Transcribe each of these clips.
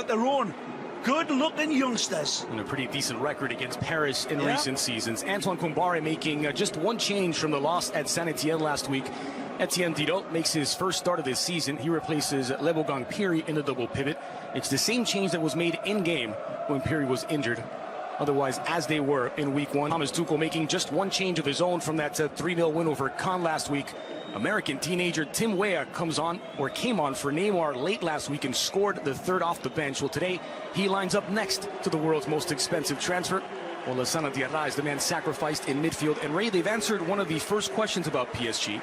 got their own good-looking youngsters. And a pretty decent record against Paris in recent seasons. Antoine Kombare making just one change from the loss at Saint-Etienne last week. Etienne Didot makes his first start of this season. He replaces Lebogang Piri in the double pivot. It's the same change that was made in-game when Piri was injured. Otherwise, as they were in week one. Thomas Tuchel making just one change of his own from that 3-0 win over Caen last week. American teenager Tim Weah came on for Neymar late last week and scored the third off the bench. Well, today he lines up next to the world's most expensive transfer. Well, Lassana Diarra is the man sacrificed in midfield. And Ray, they've answered one of the first questions about PSG.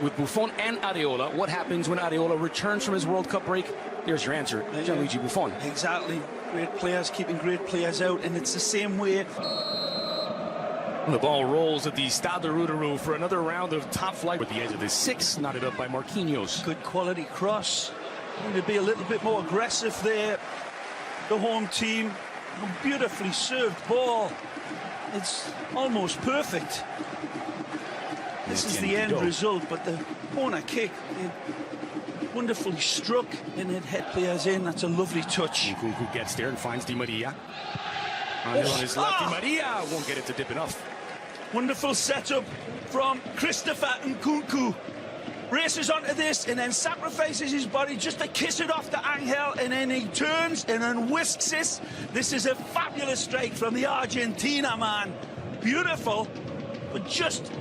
With Buffon and Areola, what happens when Areola returns from his World Cup break? There's your answer, Gianluigi Buffon. Exactly. Great players keeping great players out, and it's the same way. The ball rolls at the Stade de Routerou for another round of top flight. With the edge of the six, knotted up by Marquinhos. Good quality cross. Need to be a little bit more aggressive there. The home team, beautifully served ball. It's almost perfect. This is the end result, but the corner kick, wonderfully struck, and it hit players in. That's a lovely touch. Nkunku gets there and finds Di Maria. On his left, Di Maria won't get it to dip enough. Wonderful setup from Christopher Nkunku. Races onto this and then sacrifices his body just to kiss it off to Angel, and then he turns and then whisks it. This is a fabulous strike from the Argentina man. Beautiful, but just...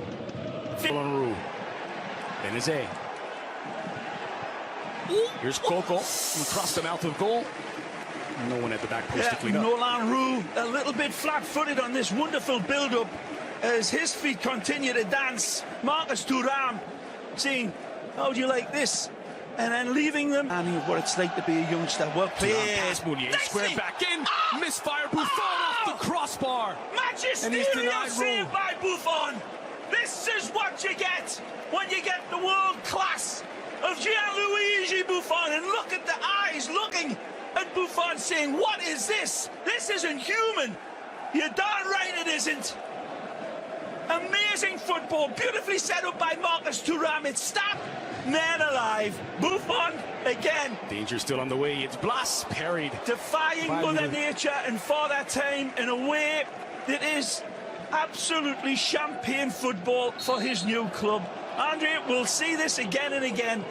Benazet. Here's Coco across the mouth of goal. No one at the back post to clean up. Nolan Roux a little bit flat-footed on this wonderful build-up as his feet continue to dance. Marcus Thuram saying, how do you like this? And then leaving them. And what it's like to be a youngster. Well played. Pass Mounier, square back in. Misfire, Buffon off the crossbar. Magisterial save by Buffon. This is what you get when you get the world class of Gianluigi Buffon. And look at the eyes looking at Buffon saying, what is this? This isn't human. You're darn right it isn't. Amazing football, beautifully set up by Marcus Thuram. It's stopped, man alive. Buffon again. Danger still on the way. It's Blas parried. Defying Mother Nature and Father Time in a way that is absolutely champagne football for his new club. Andre, we'll see this again and again.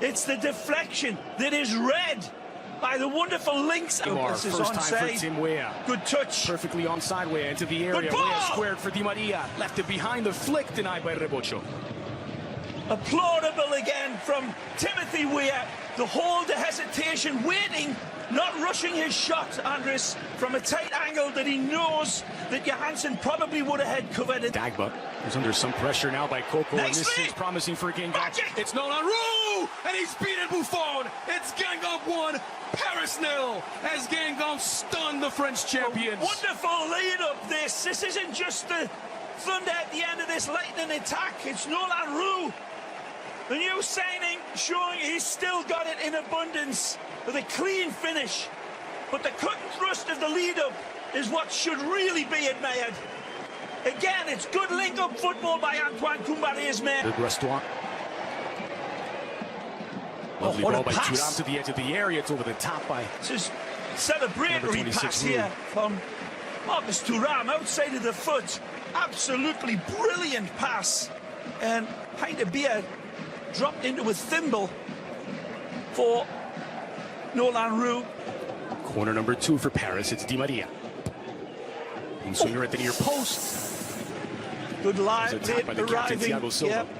It's the deflection that is read by the wonderful links. This is onside. For Tim Weah. Good touch. Perfectly onside Weah into the area. Weah squared for Di Maria. Left it behind the flick, denied by Rebocho. Applaudable again from Timothy Weah. The hold, the hesitation, waiting, not rushing his shot, Andres, from a tight angle that he knows that Johansson probably would have had covered. Dagba is under some pressure now by Coco, and this is promising for a game back. It's Nolan Roux, and he's beaten Buffon. It's Guingamp 1, Paris 0, as Guingamp stunned the French champions. Wonderful lead up this. This isn't just the thunder at the end of this lightning attack. It's Nolan Roux, the new signing, showing he's still got it in abundance with a clean finish. But the cut and thrust of the lead-up is what should really be admired. Again, it's good link-up football by Antoine Koumbaré's men. Good restaurant. Lovely ball by Thuram to the edge of the area. It's over the top by... This is celebratory pass here from Marcus Thuram outside of the foot. Absolutely brilliant pass. And pint of beer dropped into a thimble for Nolan Roux. Corner number 2 for Paris. It's Di Maria. And so you're at the near post. Good line, arriving,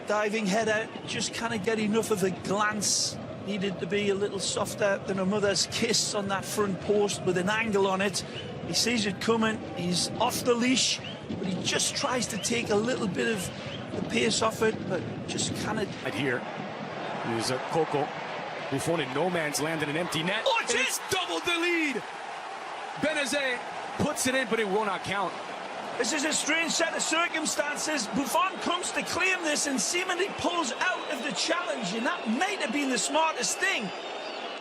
diving header. Just can't get enough of a glance. Needed to be a little softer than a mother's kiss on that front post with an angle on it. He sees it coming. He's off the leash, but he just tries to take a little bit of the pace off it, but just cannot. Right here is Coco. Buffon in no man's land in an empty net. Oh, it's doubled the lead. Benazet puts it in, but it will not count. This is a strange set of circumstances. Buffon comes to claim this and seemingly pulls out of the challenge, and that might have been the smartest thing.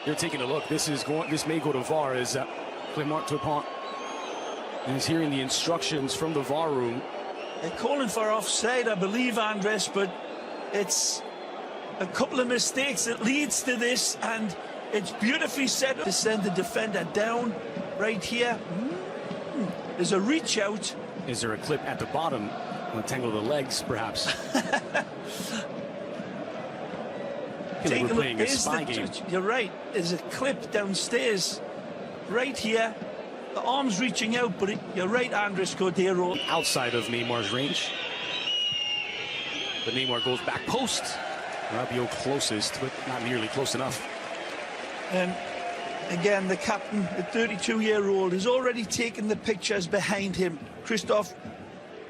You're taking a look. This may go to VAR as Clément Turpin is hearing the instructions from the VAR room. They're calling for offside, I believe, Andres, but it's a couple of mistakes that leads to this, and It's beautifully set up to send the defender down right here. There's a reach out. Is there a clip at the bottom? Untangle the legs, perhaps. Take we're a look. playing a spy game. You're right. There's a clip downstairs, right here. The arm's reaching out, but you're right, Andres Cordero. Outside of Neymar's range. But Neymar goes back post. Rabiot closest, but not nearly close enough. And again, the captain, the 32-year-old, has already taken the pictures behind him, Christophe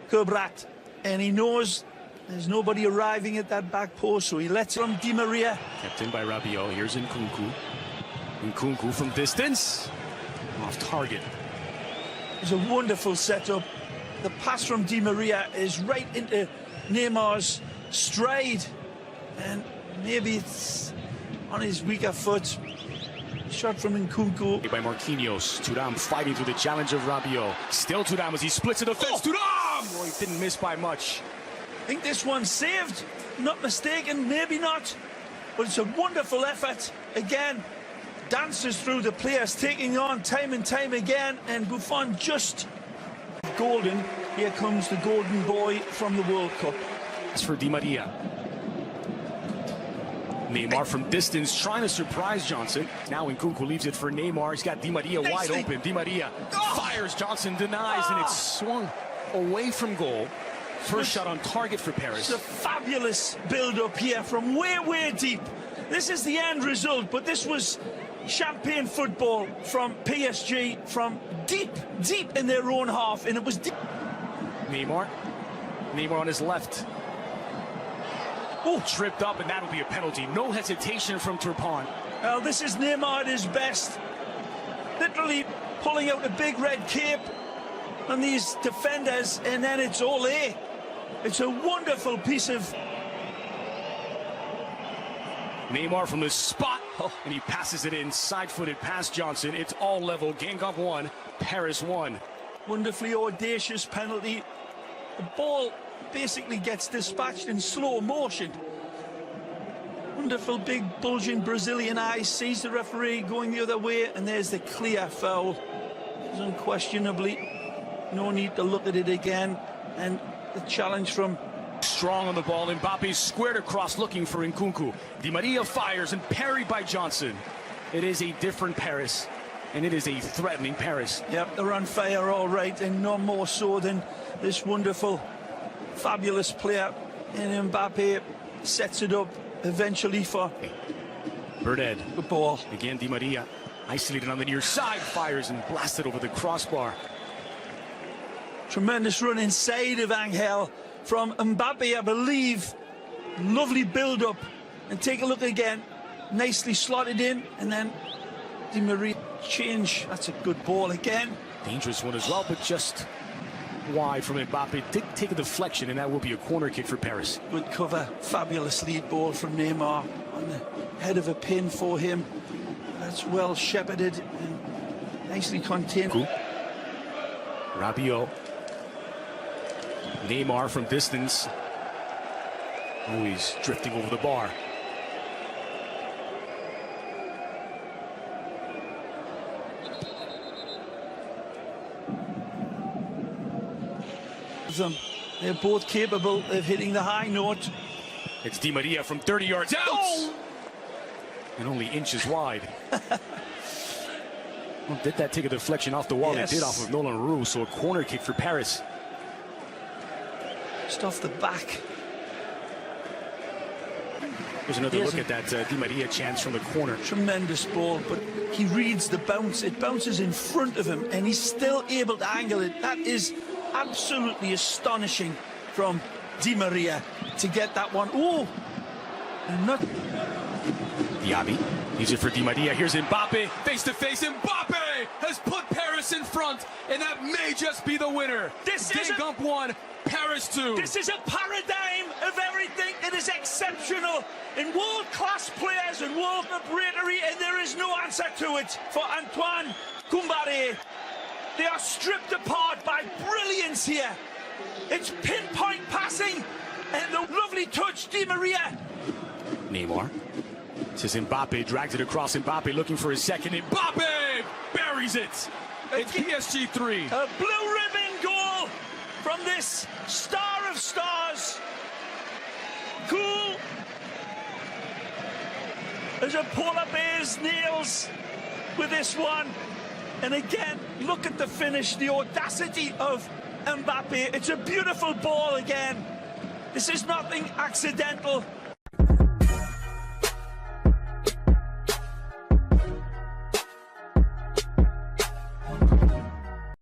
Cobrat, and he knows there's nobody arriving at that back post, so he lets from Di Maria. Kept in by Rabiot. Here's Nkunku. Nkunku from distance. Off target. It's a wonderful setup. The pass from Di Maria is right into Neymar's stride, and maybe it's on his weaker foot. Shot from Nkunku. By Marquinhos. Thuram fighting through the challenge of Rabiot. Still Thuram as he splits the defense. Thuram! Oh, he didn't miss by much. I think this one's saved. Not mistaken, maybe not. But it's a wonderful effort. Again, dances through the players, taking on time and time again. And Buffon just golden. Here comes the golden boy from the World Cup. It's for Di Maria. Neymar from distance trying to surprise Johnson. Now Nkunku leaves it for Neymar. He's got Di Maria wide open. Di Maria fires. Johnson denies, and it's swung away from goal. First shot on target for Paris. It's a fabulous build-up here from way, way deep. This is the end result, but this was champagne football from PSG, from deep, deep in their own half, and it was deep. Neymar on his left. Oh, tripped up, and that'll be a penalty. No hesitation from Turpin. Well, this is Neymar at his best. Literally pulling out a big red cape on these defenders, and then it's all A. It's a wonderful piece of... Neymar from the spot, and he passes it in, side-footed past Johnson. It's all level. Genk 1, Paris 1. Wonderfully audacious penalty. The ball basically gets dispatched in slow motion. Wonderful big bulging Brazilian eyes, sees the referee going the other way, and there's the clear foul. There's unquestionably no need to look at it again, and the challenge from... Strong on the ball, Mbappe squared across looking for Nkunku. Di Maria fires and parried by Johnson. It is a different Paris, and it is a threatening Paris. Yep, they're on fire all right, and no more so than this wonderful, fabulous player. And Mbappe sets it up eventually for... Bernard. The ball. Again, Di Maria isolated on the near side, fires and blasted over the crossbar. Tremendous run inside of Angel from Mbappe, I believe. Lovely build-up. And take a look again. Nicely slotted in. And then Di Maria change. That's a good ball again. Dangerous one as well, but just wide from Mbappe. Did take a deflection, and that will be a corner kick for Paris. Good cover. Fabulous lead ball from Neymar. On the head of a pin for him. That's well shepherded and nicely contained. Cool. Rabiot. Neymar from distance. Oh, he's drifting over the bar. They're both capable of hitting the high note. It's Di Maria from 30 yards out. Oh! And only inches wide. Well, did that take a deflection off the wall? Yes. It did off of Nolan Roux, so a corner kick for Paris. Just off the back. There's another look at that Di Maria chance from the corner. Tremendous ball, but he reads the bounce. It bounces in front of him, and he's still able to angle it. That is absolutely astonishing from Di Maria to get that one. Oh! And not... Diaby needs it for Di Maria. Here's Mbappe. Face-to-face. Mbappe has put Paris in front, and that may just be the winner. This is Genk 1, Paris 2. This is a paradigm of everything that is exceptional in world-class players and World Cup ratery, and there is no answer to it for Antoine Kombouaré. They are stripped apart by brilliance here. It's pinpoint passing and the lovely touch, Di Maria. Neymar This is Mbappe, dragged it across. Mbappe looking for his second. Mbappe buries it. It's PSG 3. A blue ribbon goal from this star of stars. Cool as a polar bear's nails with this one. And again, look at the finish, the audacity of Mbappe. It's a beautiful ball again. This is nothing accidental.